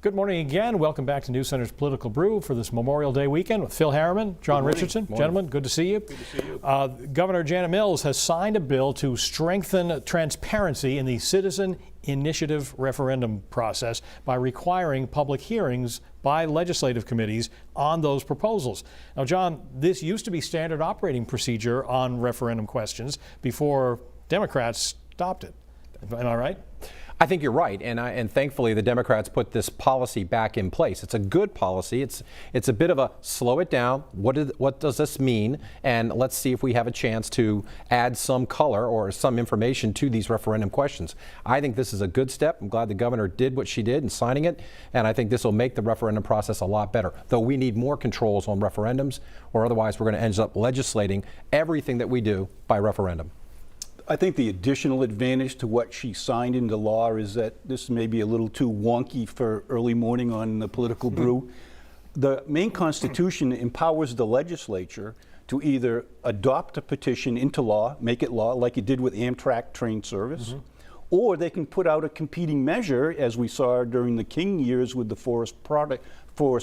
Good morning again. Welcome back to News Center's Political Brew for this Memorial Day weekend with Phil Harriman, John Richardson. Gentlemen, good to see you. Good to see you. Governor Janet Mills has signed a bill to strengthen transparency in the citizen initiative referendum process by requiring public hearings by legislative committees on those proposals. Now, John, this used to be standard operating procedure on referendum questions before Democrats stopped it. Am I right? I think you're right, and thankfully the Democrats put this policy back in place. It's a good policy. It's a bit of a slow it down. What does this mean? And let's see if we have a chance to add some color or some information to these referendum questions. I think this is a good step. I'm glad the governor did what she did in signing it, and I think this will make the referendum process a lot better. Though we need more controls on referendums, or otherwise we're going to end up legislating everything that we do by referendum. I think the additional advantage to what she signed into law is that this may be a little too wonky for early morning on the Political Brew. The Maine Constitution empowers the legislature to either adopt a petition into law, make it law, like it did with Amtrak train service, or they can put out a competing measure, as we saw during the King years with the forest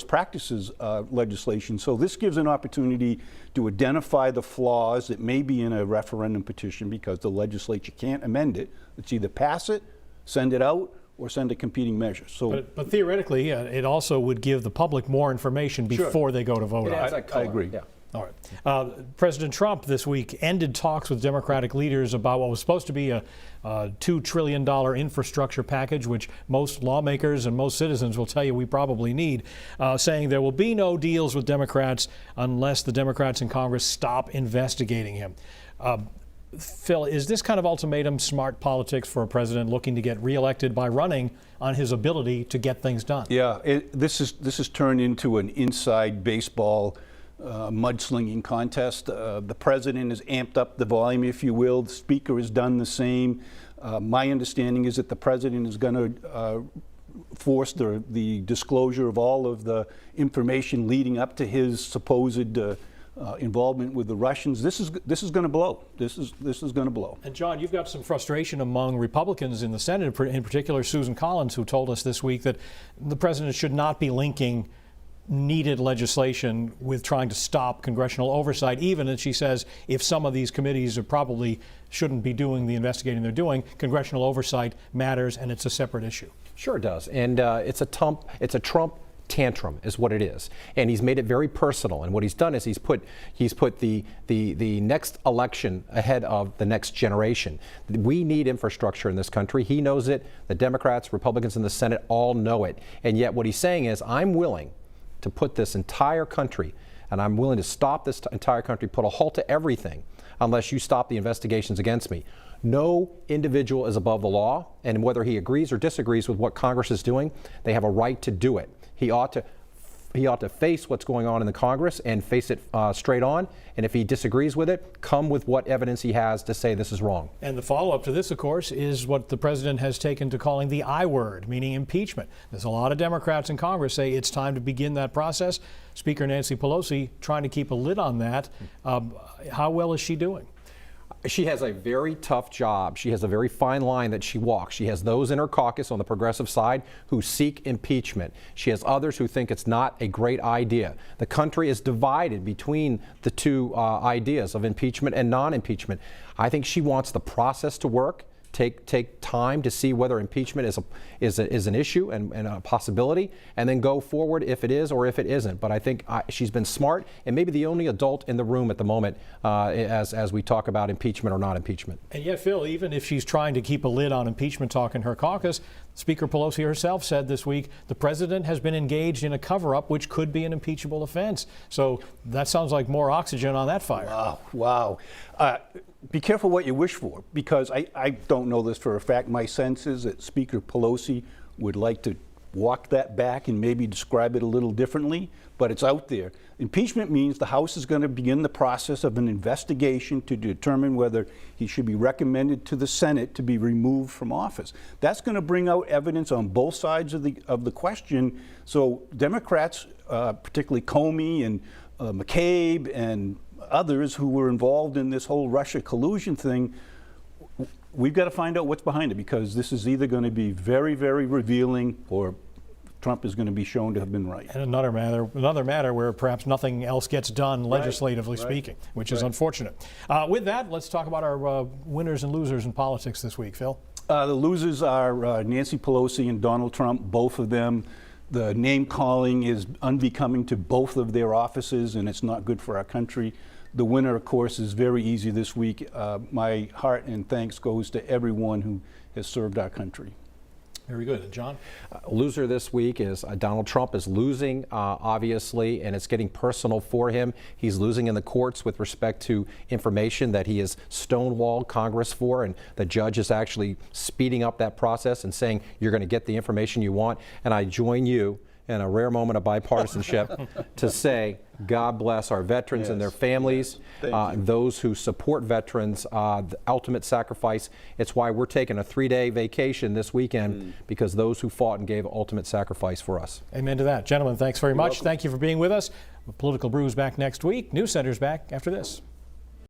practices legislation. So this gives an opportunity to identify the flaws that may be in a referendum petition because the legislature can't amend it. It's either pass it, send it out, or send a competing measure. So, but theoretically, it also would give the public more information before they go to vote on it. I agree. Yeah. All right. President Trump this week ended talks with Democratic leaders about what was supposed to be a $2 trillion infrastructure package, which most lawmakers and most citizens will tell you we probably need, saying there will be no deals with Democrats unless the Democrats in Congress stop investigating him. Phil, is this kind of ultimatum smart politics for a president looking to get reelected by running on his ability to get things done? Yeah, this has turned into an inside baseball mudslinging contest. The president has amped up the volume, if you will. The speaker has done the same. My understanding is that the president is going to force the disclosure of all of the information leading up to his supposed involvement with the Russians. This is going to blow. This is going to blow. And John, you've got some frustration among Republicans in the Senate, in particular Susan Collins, who told us this week that the president should not be linking needed legislation with trying to stop congressional oversight, even as she says if some of these committees probably shouldn't be doing the investigating they're doing, congressional oversight matters and it's a separate issue. Sure it does, and it's a Trump tantrum is what it is, and he's made it very personal. And what he's done is he's put the next election ahead of the next generation. We need infrastructure in this country. He knows it. The Democrats, Republicans in the Senate all know it. And yet what he's saying is, I'm willing to put this entire country, and I'm willing to stop this entire country, put a halt to everything, unless you stop the investigations against me. No individual is above the law, and whether he agrees or disagrees with what Congress is doing, they have a right to do it. He ought to face what's going on in the Congress and face it straight on. And if he disagrees with it, come with what evidence he has to say this is wrong. And the follow-up to this, of course, is what the president has taken to calling the I word, meaning impeachment. There's a lot of Democrats in Congress say it's time to begin that process. Speaker Nancy Pelosi trying to keep a lid on that. How well is she doing? She has a very tough job. She has a very fine line that she walks. She has those in her caucus on the progressive side who seek impeachment. She has others who think it's not a great idea. The country is divided between the two ideas of impeachment and non-impeachment. I think she wants the process to work. Take time to see whether impeachment is an issue and a possibility, and then go forward if it is or if it isn't. But I think she's been smart and maybe the only adult in the room at the moment as we talk about impeachment or not impeachment. And yet, Phil, even if she's trying to keep a lid on impeachment talk in her caucus, Speaker Pelosi herself said this week the president has been engaged in a cover-up which could be an impeachable offense. So that sounds like more oxygen on that fire. Wow. Be careful what you wish for, because I don't know this for a fact. My sense is that Speaker Pelosi would like to walk that back and maybe describe it a little differently, but it's out there. Impeachment means the House is going to begin the process of an investigation to determine whether he should be recommended to the Senate to be removed from office. That's going to bring out evidence on both sides of the question. So Democrats, particularly Comey and McCabe and others who were involved in this whole Russia collusion thing, we've got to find out what's behind it, because this is either going to be very, very revealing or Trump is going to be shown to have been right. And another matter where perhaps nothing else gets done legislatively speaking, which is unfortunate. With that, let's talk about our winners and losers in politics this week. Phil? The losers are Nancy Pelosi and Donald Trump, both of them. The name calling is unbecoming to both of their offices, and it's not good for our country. The winner, of course, is very easy this week. My heart and thanks goes to everyone who has served our country. Very good. John? Loser this week is Donald Trump is losing, obviously, and it's getting personal for him. He's losing in the courts with respect to information that he has stonewalled Congress for, and the judge is actually speeding up that process and saying you're going to get the information you want. And I join you in a rare moment of bipartisanship to say God bless our veterans and their families, those who support veterans, the ultimate sacrifice. It's why we're taking a 3-day vacation this weekend, because those who fought and gave ultimate sacrifice for us. Amen to that. Gentlemen, thanks very much. welcome. Political Brew is back next week. News Center's back after this.